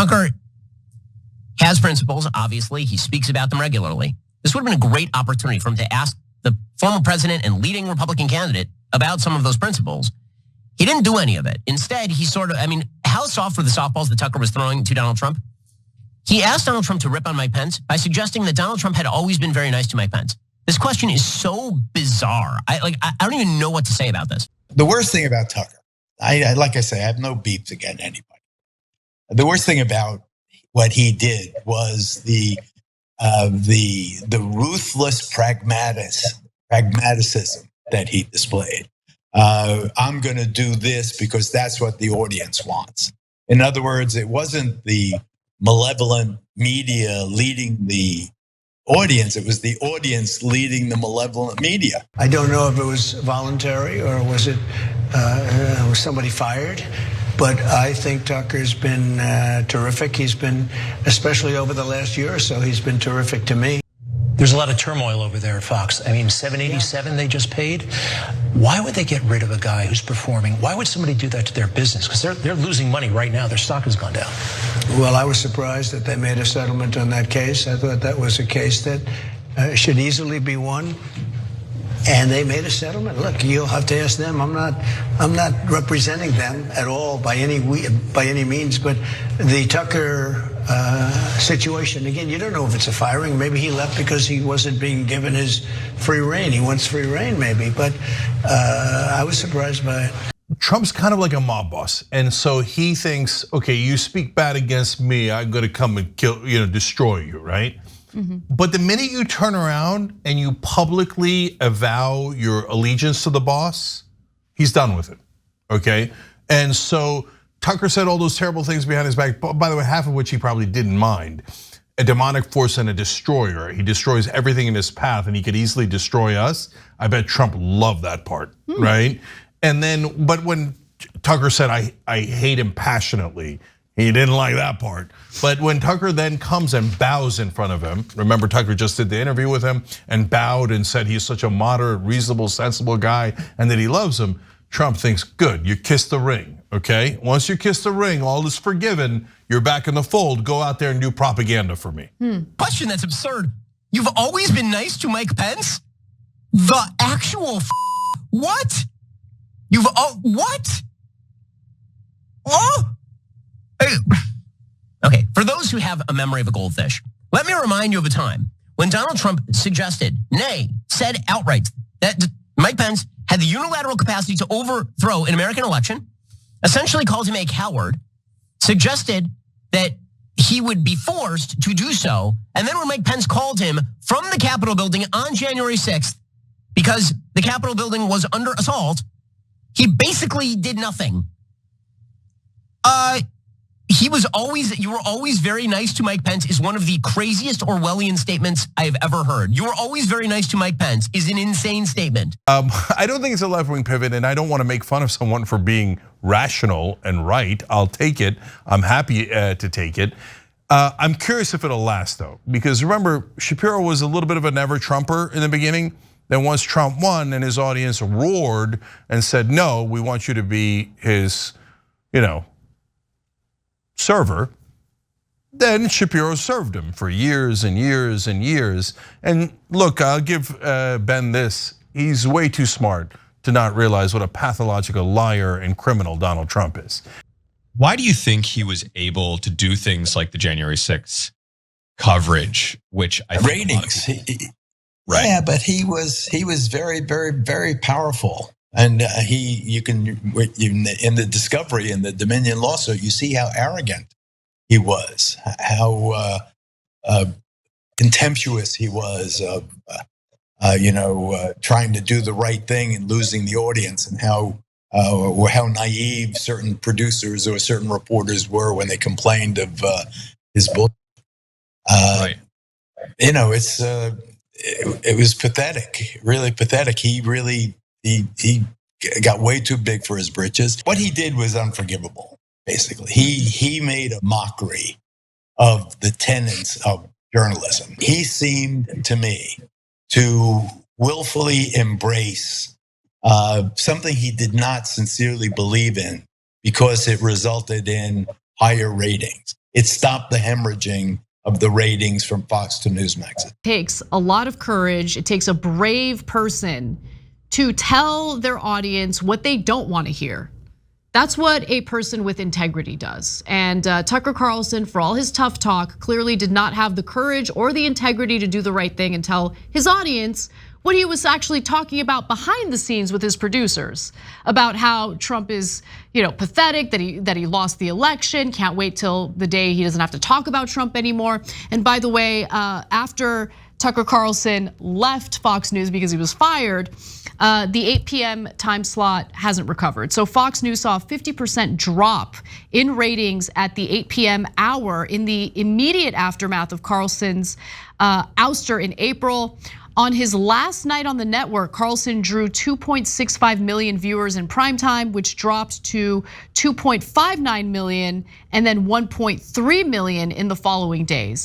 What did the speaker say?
Tucker has principles, obviously. He speaks about them regularly. This would have been a great opportunity for him to ask the former president and leading Republican candidate about some of those principles. He didn't do any of it. Instead, he how soft were the softballs that Tucker was throwing to Donald Trump? He asked Donald Trump to rip on Mike Pence by suggesting that Donald Trump had always been very nice to Mike Pence. This question is so bizarre. I don't even know what to say about this. The worst thing about Tucker, like I say, I have no beef against anybody. The worst thing about what he did was the ruthless pragmaticism that he displayed. I'm going to do this because that's what the audience wants. In other words, it wasn't the malevolent media leading the audience. It was the audience leading the malevolent media. I don't know if it was voluntary or was somebody fired. But I think Tucker's been terrific. He's been, especially over the last year or so, he's been terrific to me. There's a lot of turmoil over there at Fox. I mean, $787 they just paid. Why would they get rid of a guy who's performing? Why would somebody do that to their business? Because they're losing money right now. Their stock has gone down. Well, I was surprised that they made a settlement on that case. I thought that was a case that should easily be won. And they made a settlement. Look, you'll have to ask them. I'm not representing them at all by any means. But the Tucker situation, again, you don't know if it's a firing. Maybe he left because he wasn't being given his free reign. He wants free reign, maybe. But I was surprised by it. Trump's kind of like a mob boss, and so he thinks, okay, you speak bad against me, I'm going to come and kill, destroy you, right? Mm-hmm. But the minute you turn around and you publicly avow your allegiance to the boss, he's done with it, okay? And so Tucker said all those terrible things behind his back, by the way, half of which he probably didn't mind. A demonic force and a destroyer. He destroys everything in his path and he could easily destroy us. I bet Trump loved that part, right? And then, but when Tucker said, I hate him passionately, he didn't like that part. But when Tucker then comes and bows in front of him, remember Tucker just did the interview with him and bowed and said he's such a moderate, reasonable, sensible guy and that he loves him, Trump thinks, good, you kissed the ring, okay? Once you kiss the ring, all is forgiven, you're back in the fold, go out there and do propaganda for me. Question that's absurd. You've always been nice to Mike Pence? The actual what? What? Oh? Okay, for those who have a memory of a goldfish, let me remind you of a time when Donald Trump suggested, nay, said outright that Mike Pence had the unilateral capacity to overthrow an American election, essentially called him a coward, suggested that he would be forced to do so. And then when Mike Pence called him from the Capitol building on January 6th, because the Capitol building was under assault, he basically did nothing. You were always very nice to Mike Pence is one of the craziest Orwellian statements I have ever heard. You were always very nice to Mike Pence is an insane statement. I don't think it's a left-wing pivot, and I don't want to make fun of someone for being rational and right. I'll take it. I'm happy to take it. I'm curious if it'll last though, because remember, Shapiro was a little bit of a never-Trumper in the beginning. Then once Trump won and his audience roared and said, no, we want you to be his, server, then Shapiro served him for years and years and years. And look, I'll give Ben this. He's way too smart to not realize what a pathological liar and criminal Donald Trump is. Why do you think he was able to do things like the January 6th coverage, which I think ratings? Right. Yeah, but he was very, very, very powerful. And you can, in the discovery in the Dominion lawsuit, you see how arrogant he was, how contemptuous he was of, trying to do the right thing and losing the audience, and how naive certain producers or certain reporters were when they complained of his book. Right. It was pathetic, really pathetic. He got way too big for his britches. What he did was unforgivable, basically. He made a mockery of the tenets of journalism. He seemed to me to willfully embrace something he did not sincerely believe in because it resulted in higher ratings. it stopped the hemorrhaging of the ratings from Fox to Newsmax. It takes a lot of courage. It takes a brave person to tell their audience what they don't want to hear. That's what a person with integrity does. And Tucker Carlson, for all his tough talk, clearly did not have the courage or the integrity to do the right thing and tell his audience what he was actually talking about behind the scenes with his producers, about how Trump is, pathetic, that he lost the election, can't wait till the day he doesn't have to talk about Trump anymore. And by the way, after Tucker Carlson left Fox News because he was fired, the 8 p.m. time slot hasn't recovered. So Fox News saw a 50% drop in ratings at the 8 p.m. hour in the immediate aftermath of Carlson's ouster in April. On his last night on the network, Carlson drew 2.65 million viewers in primetime, which dropped to 2.59 million and then 1.3 million in the following days.